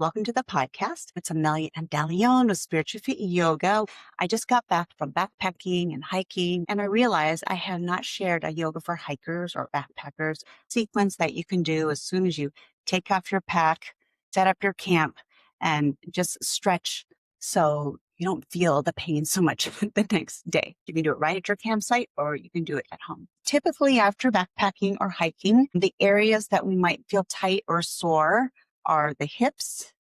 Welcome to the podcast. It's Amelia Andaleon with Spiritual Fit Yoga. I just got back from backpacking and hiking, and I realized I have not shared a yoga for hikers or backpackers sequence that you can do as soon as you take off your pack, set up your camp, and just stretch so you don't feel the pain so much the next day. You can do it right at your campsite or you can do it at home. Typically, after backpacking or hiking, the areas that we might feel tight or sore are the hips.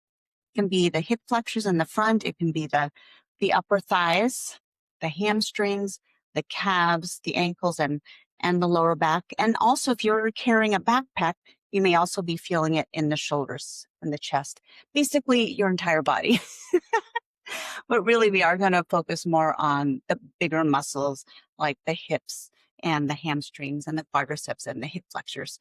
It can be the hip flexors in the front. It can be the upper thighs, the hamstrings, the calves, the ankles, and the lower back. And also, if you're carrying a backpack, you may also be feeling it in the shoulders and the chest, basically your entire body. But really, we are going to focus more on the bigger muscles like the hips and the hamstrings and the quadriceps and the hip flexors.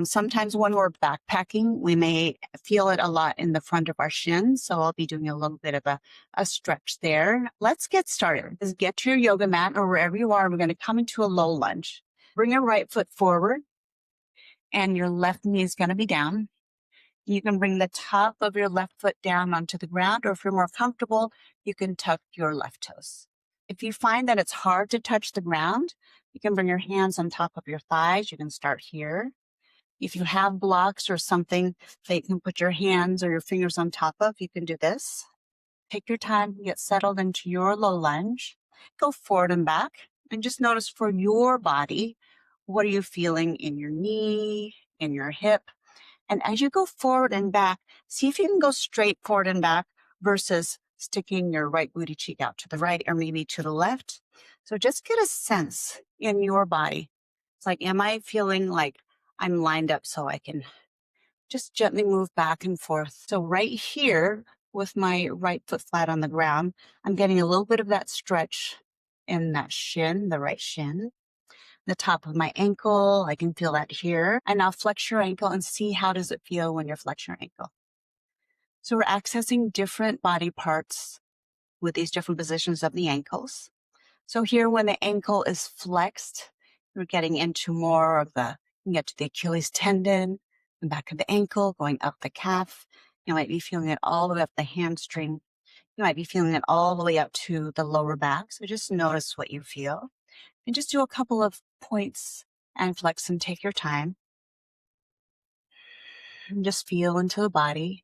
Sometimes when we're backpacking, we may feel it a lot in the front of our shins. So I'll be doing a little bit of a stretch there. Let's get started. Just get to your yoga mat or wherever you are. We're going to come into a low lunge. Bring your right foot forward and your left knee is going to be down. You can bring the top of your left foot down onto the ground, or if you're more comfortable, you can tuck your left toes. If you find that it's hard to touch the ground, you can bring your hands on top of your thighs. You can start here. If you have blocks or something that you can put your hands or your fingers on top of, you can do this. Take your time, get settled into your low lunge. Go forward and back, and just notice for your body, what are you feeling in your knee, in your hip? And as you go forward and back, see if you can go straight forward and back versus sticking your right booty cheek out to the right or maybe to the left. So just get a sense in your body. It's like, am I feeling like I'm lined up so I can just gently move back and forth? So right here with my right foot flat on the ground, I'm getting a little bit of that stretch in that shin, the right shin. The top of my ankle, I can feel that here. And now flex your ankle and see how does it feel when you're flexing your ankle. So we're accessing different body parts with these different positions of the ankles. So here when the ankle is flexed, we're getting into more of you can get to the Achilles tendon, the back of the ankle, going up the calf. You might be feeling it all the way up the hamstring. You might be feeling it all the way up to the lower back. So just notice what you feel. And just do a couple of points and flex and take your time. And just feel into the body.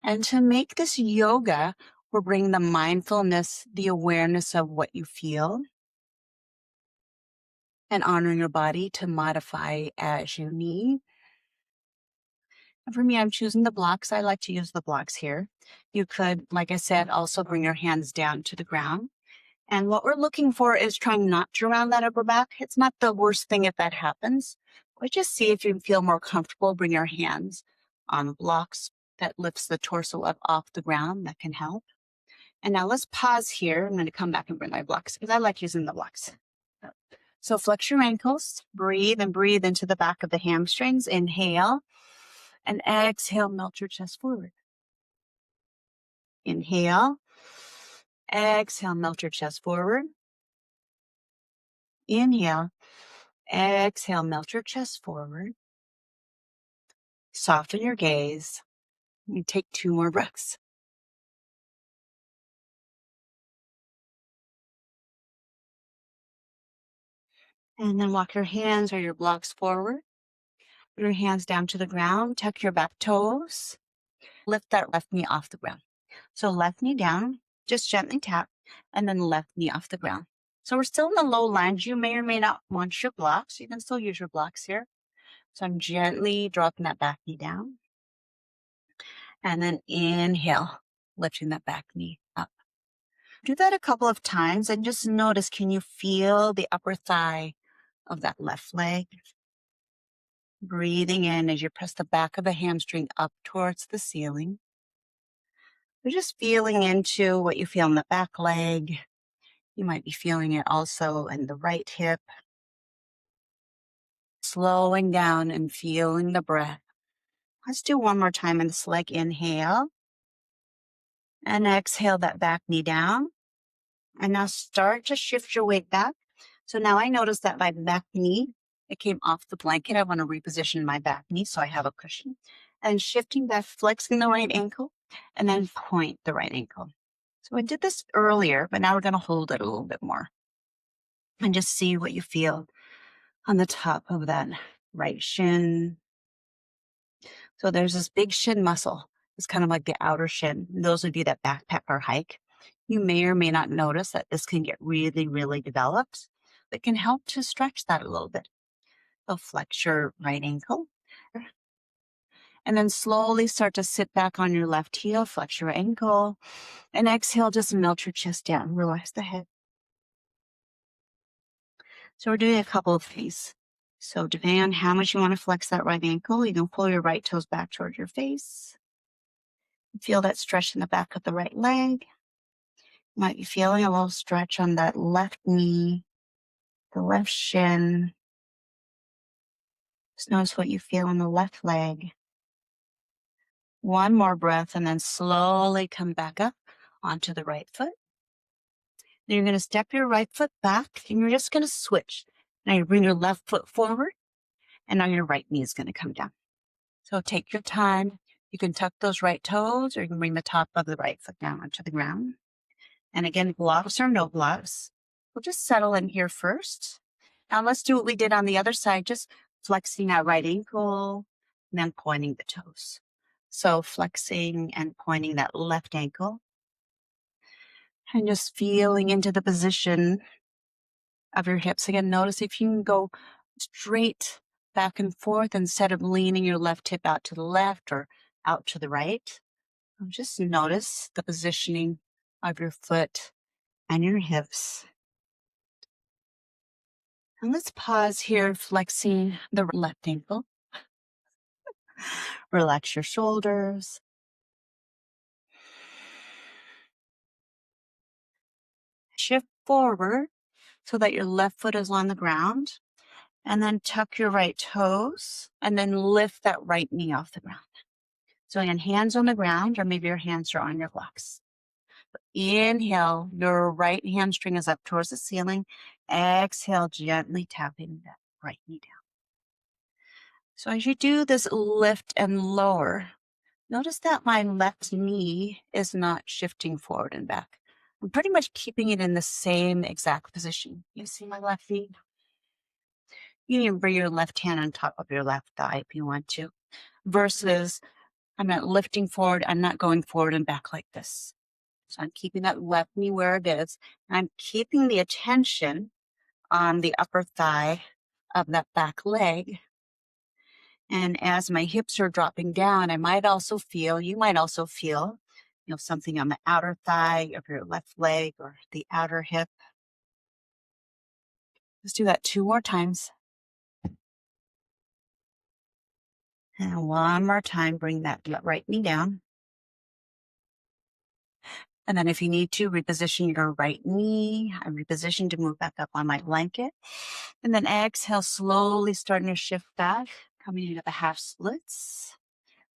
And to make this yoga, we're bringing the mindfulness, the awareness of what you feel, and honoring your body to modify as you need. And for me, I'm choosing the blocks. I like to use the blocks here. You could, like I said, also bring your hands down to the ground. And what we're looking for is trying not to round that upper back. It's not the worst thing if that happens. But just see if you feel more comfortable. Bring your hands on the blocks. That lifts the torso up off the ground. That can help. And now let's pause here. I'm going to come back and bring my blocks because I like using the blocks. So flex your ankles. Breathe and breathe into the back of the hamstrings. Inhale. And exhale, melt your chest forward. Inhale. Exhale, melt your chest forward. Inhale. Exhale, melt your chest forward. Soften your gaze. And take 2 more breaths. And then walk your hands or your blocks forward. Put your hands down to the ground. Tuck your back toes. Lift that left knee off the ground. So left knee down, just gently tap, and then left knee off the ground. So we're still in the low lunge. You may or may not want your blocks. You can still use your blocks here. So I'm gently dropping that back knee down. And then inhale, lifting that back knee up. Do that a couple of times and just notice, can you feel the upper thigh of that left leg? Breathing in as you press the back of the hamstring up towards the ceiling. You're just feeling into what you feel in the back leg. You might be feeling it also in the right hip. Slowing down and feeling the breath. Let's do one more time in this leg. Inhale. And exhale that back knee down. And now start to shift your weight back. So now I notice that my back knee, it came off the blanket. I want to reposition my back knee so I have a cushion. and shifting back, flexing the right ankle, and then point the right ankle. So I did this earlier, but now we're going to hold it a little bit more and just see what you feel on the top of that right shin. So there's this big shin muscle. It's kind of like the outer shin. Those of you that backpack or hike, you may or may not notice that this can get really, really developed. It can help to stretch that a little bit. So flex your right ankle. And then slowly start to sit back on your left heel, flex your ankle, and exhale, just melt your chest down, relax the head. So we're doing a couple of these. So depending on how much you want to flex that right ankle, you can pull your right toes back towards your face. Feel that stretch in the back of the right leg. You might be feeling a little stretch on that left knee, the left shin. Just notice what you feel on the left leg. One more breath and then slowly come back up onto the right foot. Then you're going to step your right foot back and you're just going to switch. Now you bring your left foot forward and now your right knee is going to come down. So take your time. You can tuck those right toes or you can bring the top of the right foot down onto the ground. And again, blocks or no blocks. We'll just settle in here first. Now let's do what we did on the other side, just flexing that right ankle and then pointing the toes. So flexing and pointing that left ankle and just feeling into the position of your hips. Again, notice if you can go straight back and forth instead of leaning your left hip out to the left or out to the right. Just notice the positioning of your foot and your hips. And let's pause here, flexing the left ankle. Relax your shoulders. Shift forward so that your left foot is on the ground. And then tuck your right toes and then lift that right knee off the ground. So again, hands on the ground, or maybe your hands are on your blocks. Inhale, your right hamstring is up towards the ceiling. Exhale, gently tapping that right knee down. So as you do this lift and lower, notice that my left knee is not shifting forward and back. I'm pretty much keeping it in the same exact position. You see my left knee? You can bring your left hand on top of your left thigh if you want to, versus I'm not lifting forward. I'm not going forward and back like this. So I'm keeping that left knee where it is. And I'm keeping the attention on the upper thigh of that back leg. And as my hips are dropping down, you might also feel, something on the outer thigh of your left leg or the outer hip. Let's do that 2 more times. And one more time, bring that right knee down. And then if you need to, reposition your right knee. I reposition to move back up on my blanket. And then exhale, slowly starting to shift back, coming into the half splits.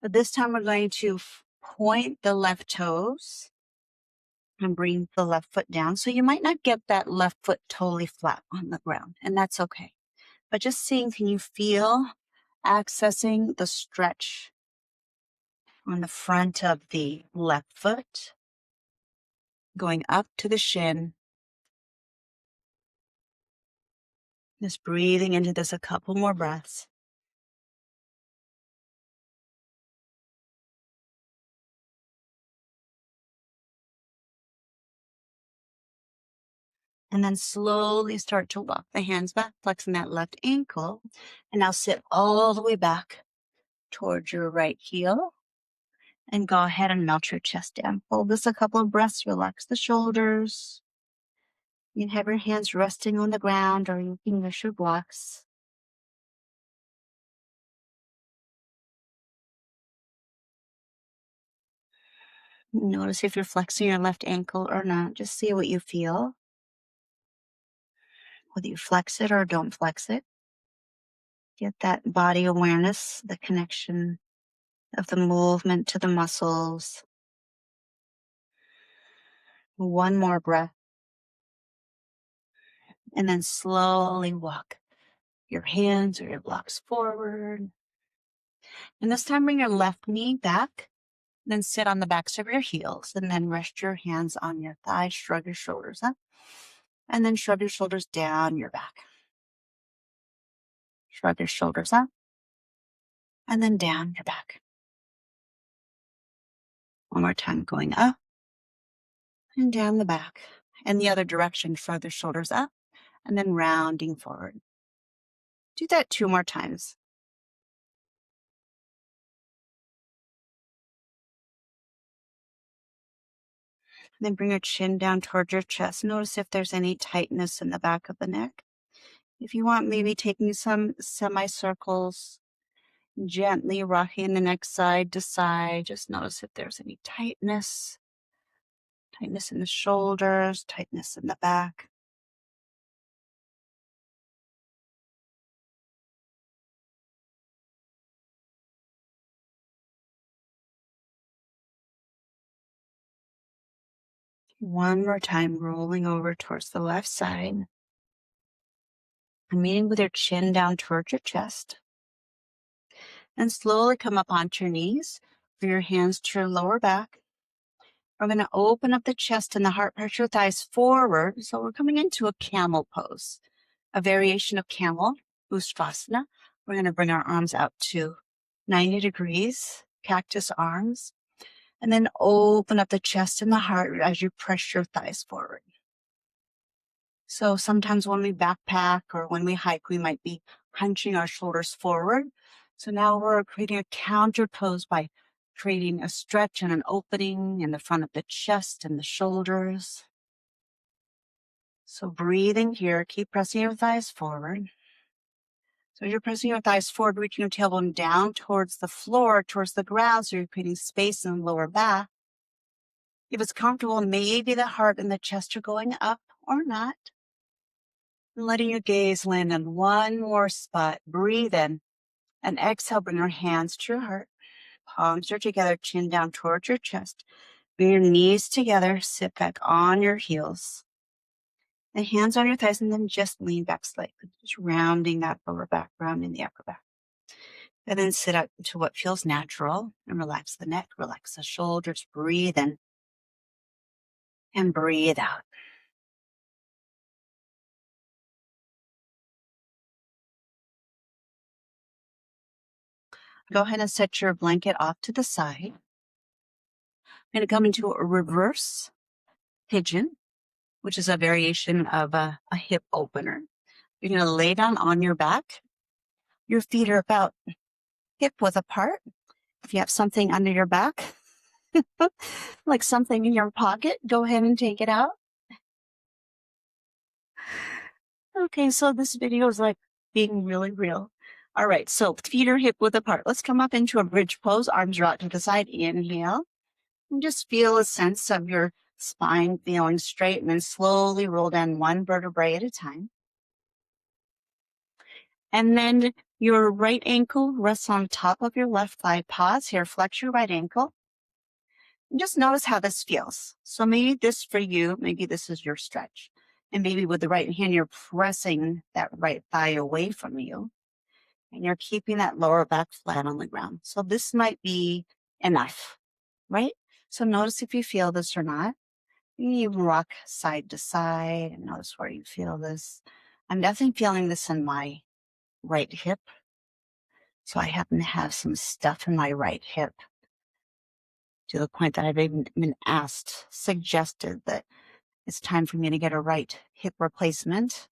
But this time we're going to point the left toes and bring the left foot down. So you might not get that left foot totally flat on the ground, and that's okay. But just seeing, can you feel accessing the stretch on the front of the left foot, going up to the shin. Just breathing into this a couple more breaths. And then slowly start to walk the hands back, flexing that left ankle. And now sit all the way back towards your right heel. And go ahead and melt your chest down. Hold this a couple of breaths, relax the shoulders. You can have your hands resting on the ground or you can use your blocks. Notice if you're flexing your left ankle or not. Just see what you feel. Whether you flex it or don't flex it. Get that body awareness, the connection of the movement to the muscles. One more breath. And then slowly walk your hands or your blocks forward. And this time bring your left knee back, then sit on the backs of your heels, and then rest your hands on your thighs, shrug your shoulders up, and then shrug your shoulders down your back. Shrug your shoulders up, and then down your back. One more time, going up and down the back. And the other direction, shrug the shoulders up, and then rounding forward. Do that 2 more times. And then bring your chin down towards your chest. Notice if there's any tightness in the back of the neck. If you want, maybe taking some semicircles, gently rocking the neck side to side. Just notice if there's any tightness in the shoulders, tightness in the back. One more time, rolling over towards the left side. And meeting with your chin down towards your chest. And slowly come up onto your knees. Bring your hands to your lower back. We're going to open up the chest and the heart, press your thighs forward. So we're coming into a camel pose, a variation of camel, Uttanasana. We're going to bring our arms out to 90 degrees, cactus arms, and then open up the chest and the heart as you press your thighs forward. So sometimes when we backpack or when we hike, we might be hunching our shoulders forward. So now we're creating a counter pose by creating a stretch and an opening in the front of the chest and the shoulders. So breathing here, keep pressing your thighs forward. So as you're pressing your thighs forward, reaching your tailbone down towards the floor, towards the ground, so you're creating space in the lower back. If it's comfortable, maybe the heart and the chest are going up or not. And letting your gaze land on one more spot. Breathe in and exhale. Bring your hands to your heart. Palms are together, chin down towards your chest. Bring your knees together. Sit back on your heels. The hands on your thighs, and then just lean back slightly. Just rounding that lower back, rounding the upper back. And then sit up to what feels natural and relax the neck, relax the shoulders. Breathe in and breathe out. Go ahead and set your blanket off to the side. I'm going to come into a reverse pigeon, which is a variation of a hip opener. You're going to lay down on your back. Your feet are about hip width apart. If you have something under your back, like something in your pocket, go ahead and take it out. Okay, so this video is like being really real. All right, so feet are hip width apart. Let's come up into a bridge pose. Arms are out to the side. Inhale. And just feel a sense of your spine feeling straight, and then slowly roll down one vertebrae at a time. And then your right ankle rests on top of your left thigh. Pause here, flex your right ankle. And just notice how this feels. So maybe this for you, maybe this is your stretch. And maybe with the right hand, you're pressing that right thigh away from you. And you're keeping that lower back flat on the ground. So this might be enough, right? So notice if you feel this or not. You rock side to side and notice where you feel this. I'm definitely feeling this in my right hip. So I happen to have some stuff in my right hip to the point that I've even been suggested that it's time for me to get a right hip replacement.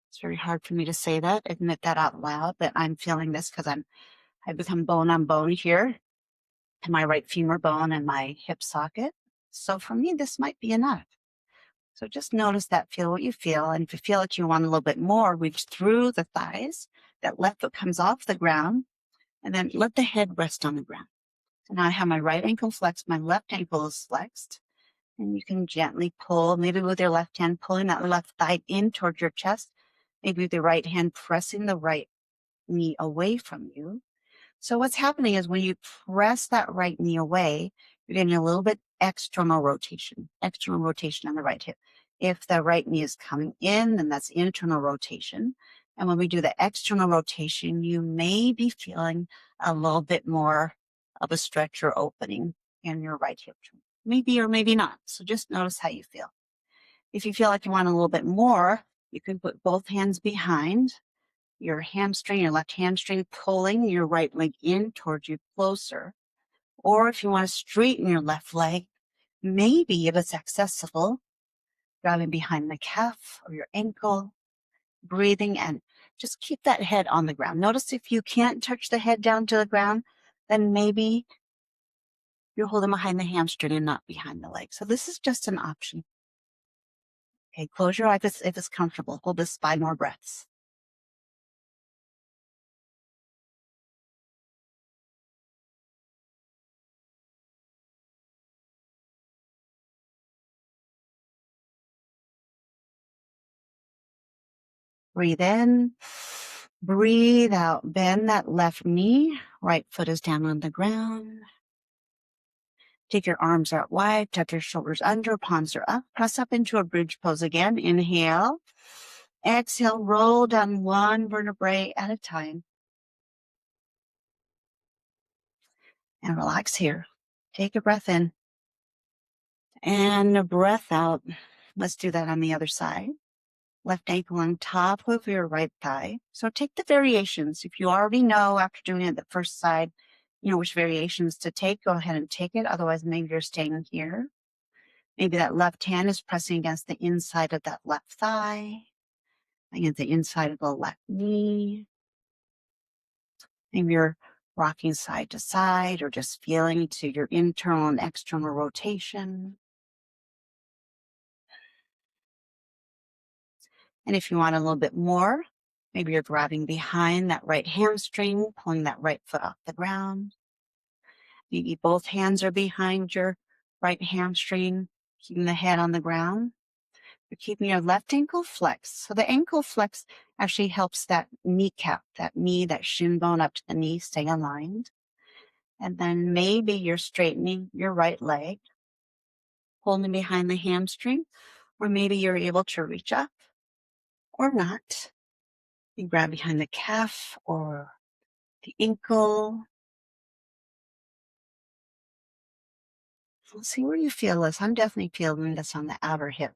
It's very hard for me to say that, admit that out loud, but I'm feeling this because I've become bone on bone here in my right femur bone and my hip socket. So for me, this might be enough. So just notice that, feel what you feel. And if you feel like you want a little bit more, reach through the thighs. That left foot comes off the ground. And then let the head rest on the ground. So now I have my right ankle flexed. My left ankle is flexed. And you can gently pull, maybe with your left hand, pulling that left thigh in towards your chest. Maybe with your right hand, pressing the right knee away from you. So what's happening is when you press that right knee away, you're getting a little bit external rotation on the right hip. If the right knee is coming in, then that's internal rotation. And when we do the external rotation, you may be feeling a little bit more of a stretch or opening in your right hip joint. Maybe or maybe not. So just notice how you feel. If you feel like you want a little bit more, you can put both hands behind your hamstring, your left hamstring, pulling your right leg in towards you closer. Or if you want to straighten your left leg, maybe if it's accessible, grabbing behind the calf or your ankle, breathing, and just keep that head on the ground. Notice if you can't touch the head down to the ground, then maybe you're holding behind the hamstring and not behind the leg. So this is just an option. Okay, close your eyes if it's comfortable. Hold this 5 more breaths. Breathe in, breathe out. Bend that left knee. Right foot is down on the ground. Take your arms out wide, tuck your shoulders under, palms are up. Press up into a bridge pose again. Inhale. Exhale, roll down one vertebrae at a time. And relax here. Take a breath in and a breath out. Let's do that on the other side. Left ankle on top of your right thigh. So take the variations. If you already know after doing it the first side, which variations to take, go ahead and take it. Otherwise, maybe you're staying here. Maybe that left hand is pressing against the inside of that left thigh, against the inside of the left knee. Maybe you're rocking side to side or just feeling to your internal and external rotation. And if you want a little bit more, maybe you're grabbing behind that right hamstring, pulling that right foot off the ground. Maybe both hands are behind your right hamstring, keeping the head on the ground. You're keeping your left ankle flexed. So the ankle flex actually helps that kneecap, that knee, that shin bone up to the knee stay aligned. And then maybe you're straightening your right leg, holding behind the hamstring, or maybe you're able to reach up or not. You grab behind the calf or the ankle. We'll see where you feel this. I'm definitely feeling this on the outer hip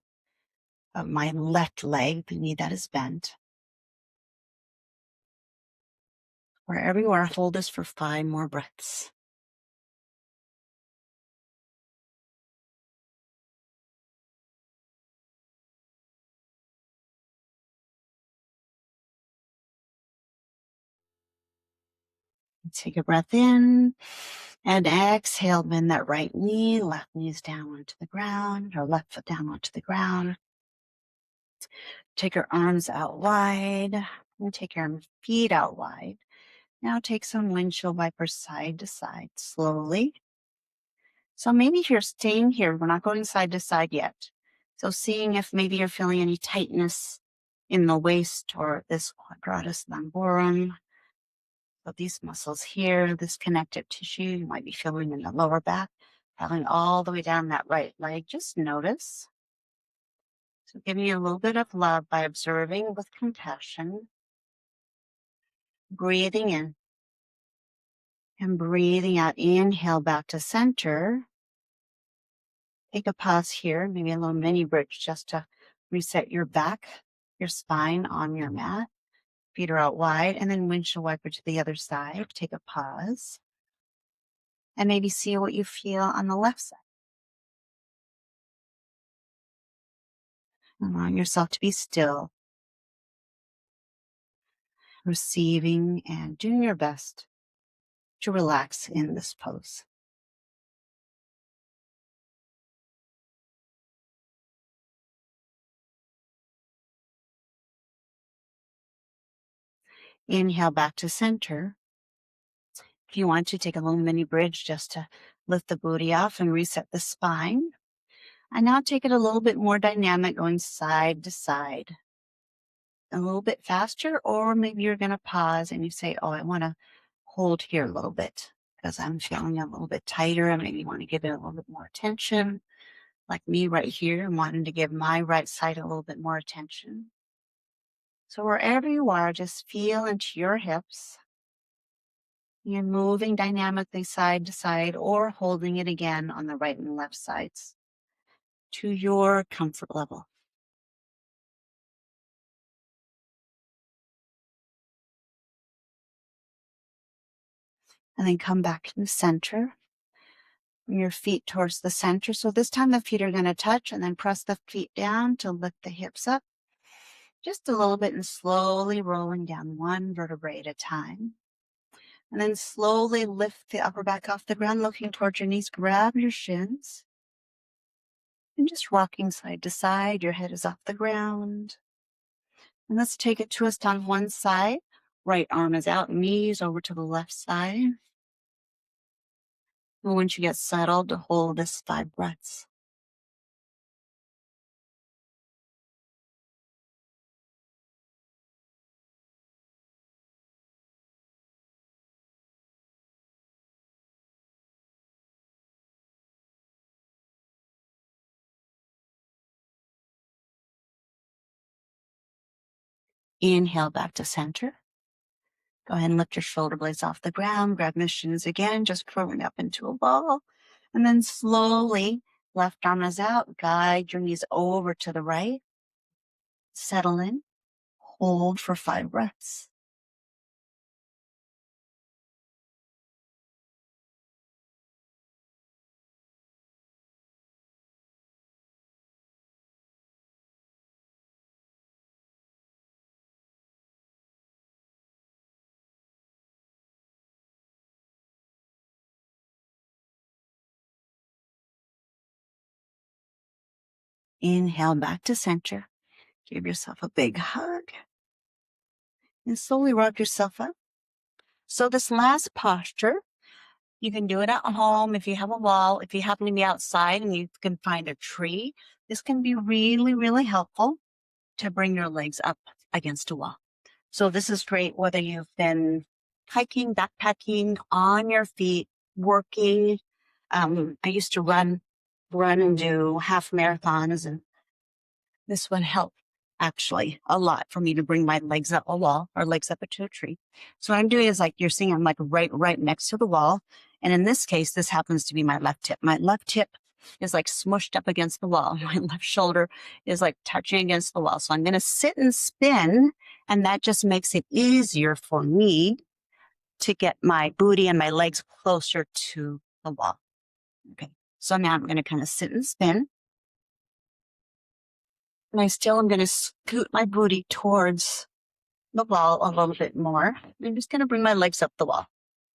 of my left leg, the knee that is bent. Wherever you are, hold this for 5 more breaths. Take a breath in and exhale, bend that right knee, left knee is down onto the ground, or left foot down onto the ground. Take your arms out wide and take your feet out wide. Now take some windshield wipers side to side slowly. So maybe if you're staying here, we're not going side to side yet. So seeing if maybe you're feeling any tightness in the waist or this quadratus lumborum. So these muscles here, this connective tissue, you might be feeling in the lower back, traveling all the way down that right leg. Just notice. So giving you a little bit of love by observing with compassion, breathing in and breathing out. Inhale back to center. Take a pause here, maybe a little mini bridge just to reset your back, your spine on your mat. Feet are out wide, and then windshield wiper to the other side. Take a pause and maybe see what you feel on the left side. Allowing yourself to be still, receiving and doing your best to relax in this pose. Inhale back to center. If you want to, take a little mini bridge just to lift the booty off and reset the spine. And now take it a little bit more dynamic, going side to side. A little bit faster, or maybe you're going to pause and you say, oh, I want to hold here a little bit because I'm feeling a little bit tighter. I maybe want to give it a little bit more attention. Like me right here, I'm wanting to give my right side a little bit more attention. So wherever you are, just feel into your hips. You're moving dynamically side to side or holding it again on the right and left sides to your comfort level. And then come back to the center. Bring your feet towards the center. So this time the feet are going to touch, and then press the feet down to lift the hips up just a little bit and slowly rolling down one vertebrae at a time. And then slowly lift the upper back off the ground, looking towards your knees. Grab your shins and just rocking side to side. Your head is off the ground. And let's take a twist on one side. Right arm is out, knees over to the left side. And once you get settled, to hold this 5 breaths. Inhale back to center. Go ahead and lift your shoulder blades off the ground. Grab your shins again, just curling up into a ball. And then slowly, left arm is out. Guide your knees over to the right. Settle in. Hold for 5 breaths. Inhale back to center. Give yourself a big hug. And slowly rock yourself up. So this last posture, you can do it at home if you have a wall. If you happen to be outside and you can find a tree, this can be really, really helpful to bring your legs up against a wall. So this is great whether you've been hiking, backpacking, on your feet, working. I used to run and do half marathons, and this would help actually a lot for me to bring my legs up a wall or legs up into a tree. So what I'm doing is, like you're seeing, I'm like right next to the wall. And in this case, this happens to be my left hip. My left hip is like smushed up against the wall. My left shoulder is like touching against the wall. So I'm going to sit and spin, and that just makes it easier for me to get my booty and my legs closer to the wall. Okay. So now I'm going to kind of sit and spin. And I still am going to scoot my booty towards the wall a little bit more. I'm just going to bring my legs up the wall.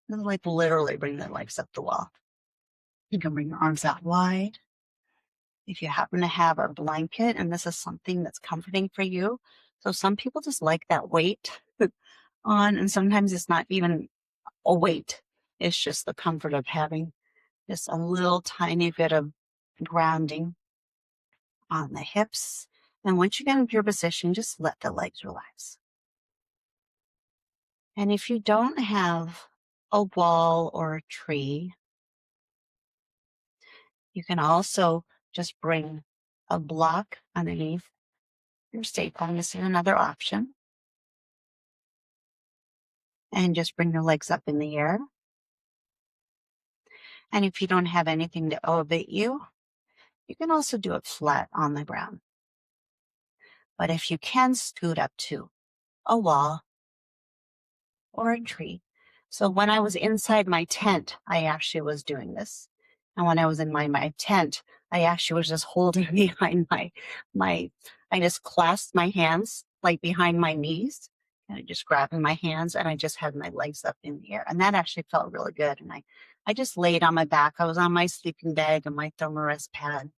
And like literally bring the legs up the wall. You can bring your arms out wide. If you happen to have a blanket, and this is something that's comforting for you. So some people just like that weight on, and sometimes it's not even a weight. It's just the comfort of having just a little tiny bit of grounding on the hips. And once you get into your position, just let the legs relax. And if you don't have a wall or a tree, you can also just bring a block underneath your stapler. This is another option. And just bring your legs up in the air. And if you don't have anything to elevate you, you can also do it flat on the ground. But if you can, scoot up to a wall or a tree. So when I was inside my tent, I actually was doing this. And when I was in my tent, I actually was just holding behind I just clasped my hands like behind my knees, and I just grabbed my hands, and I just had my legs up in the air. And that actually felt really good. And I just laid on my back. I was on my sleeping bag and my thermarest pad,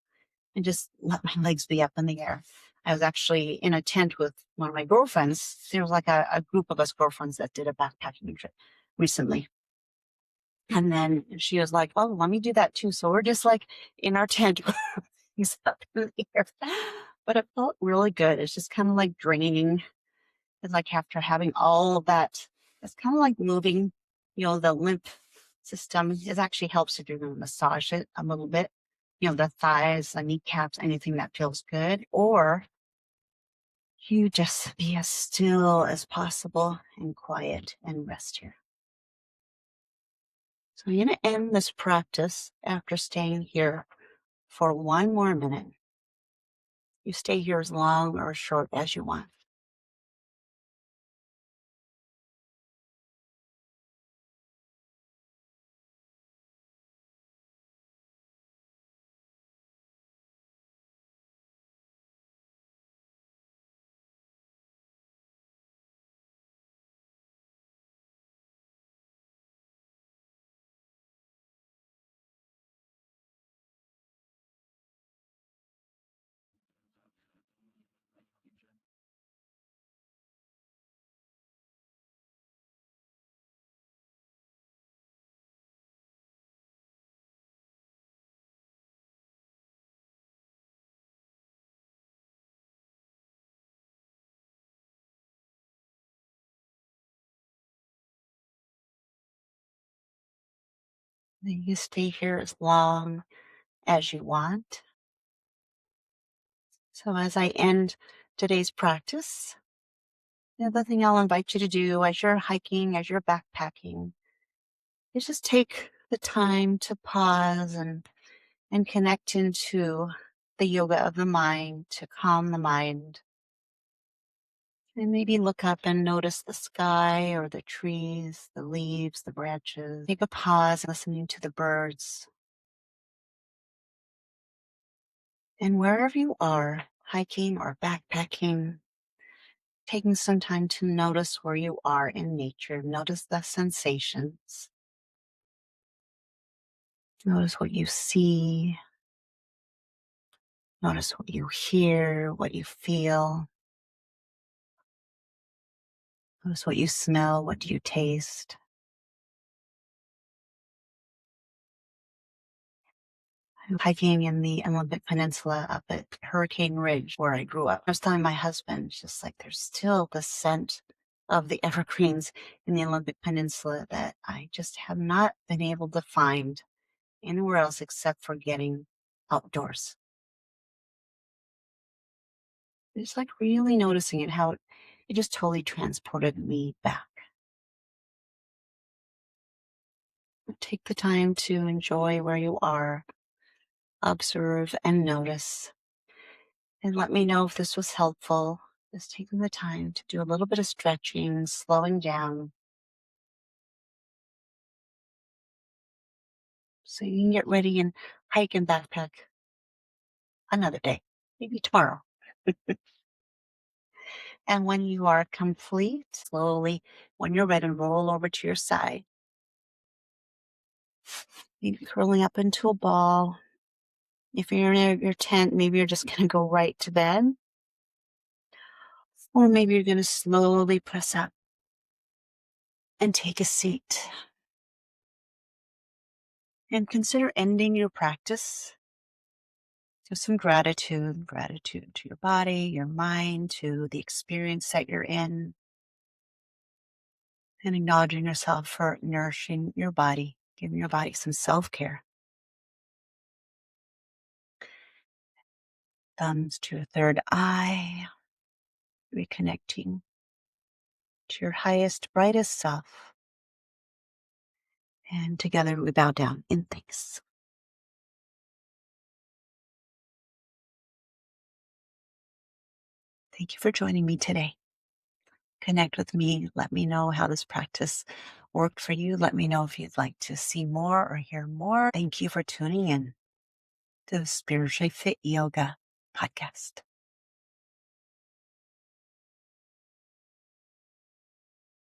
and just let my legs be up in the air. I was actually in a tent with one of my girlfriends. There was like a group of us girlfriends that did a backpacking trip recently. And then she was like, "Oh, let me do that too." So we're just like in our tent, he's up in the air. But it felt really good. It's just kind of like draining. It's like after having all of that, it's kind of like moving, the lymph system. It actually helps if you're going to massage it a little bit, the thighs, the kneecaps, anything that feels good. Or you just be as still as possible and quiet and rest here. So I'm going to end this practice after staying here for 1 more minute. You stay here as long or short as you want. Then you stay here as long as you want. So as I end today's practice, the other thing I'll invite you to do as you're hiking, as you're backpacking, is just take the time to pause and connect into the yoga of the mind to calm the mind. And maybe look up and notice the sky or the trees, the leaves, the branches. Take a pause listening to the birds. And wherever you are, hiking or backpacking, taking some time to notice where you are in nature. Notice the sensations. Notice what you see. Notice what you hear, what you feel. Notice what you smell, what do you taste. I'm hiking in the Olympic Peninsula up at Hurricane Ridge where I grew up. I was telling my husband, it's just like there's still the scent of the evergreens in the Olympic Peninsula that I just have not been able to find anywhere else except for getting outdoors. Just like really noticing it, how it just totally transported me back. Take the time to enjoy where you are, observe and notice, and let me know if this was helpful. Just taking the time to do a little bit of stretching, slowing down, so you can get ready and hike and backpack another day, maybe tomorrow. And when you are complete, slowly, when you're ready, roll over to your side. Maybe curling up into a ball. If you're in your tent, maybe you're just going to go right to bed. Or maybe you're going to slowly press up and take a seat. And consider ending your practice with some gratitude. Gratitude to your body, your mind, to the experience that you're in. And acknowledging yourself for nourishing your body, giving your body some self-care. Thumbs to your third eye. Reconnecting to your highest, brightest self. And together we bow down in thanks. Thank you for joining me today. Connect with me. Let me know how this practice worked for you. Let me know if you'd like to see more or hear more. Thank you for tuning in to the Spiritually Fit Yoga podcast.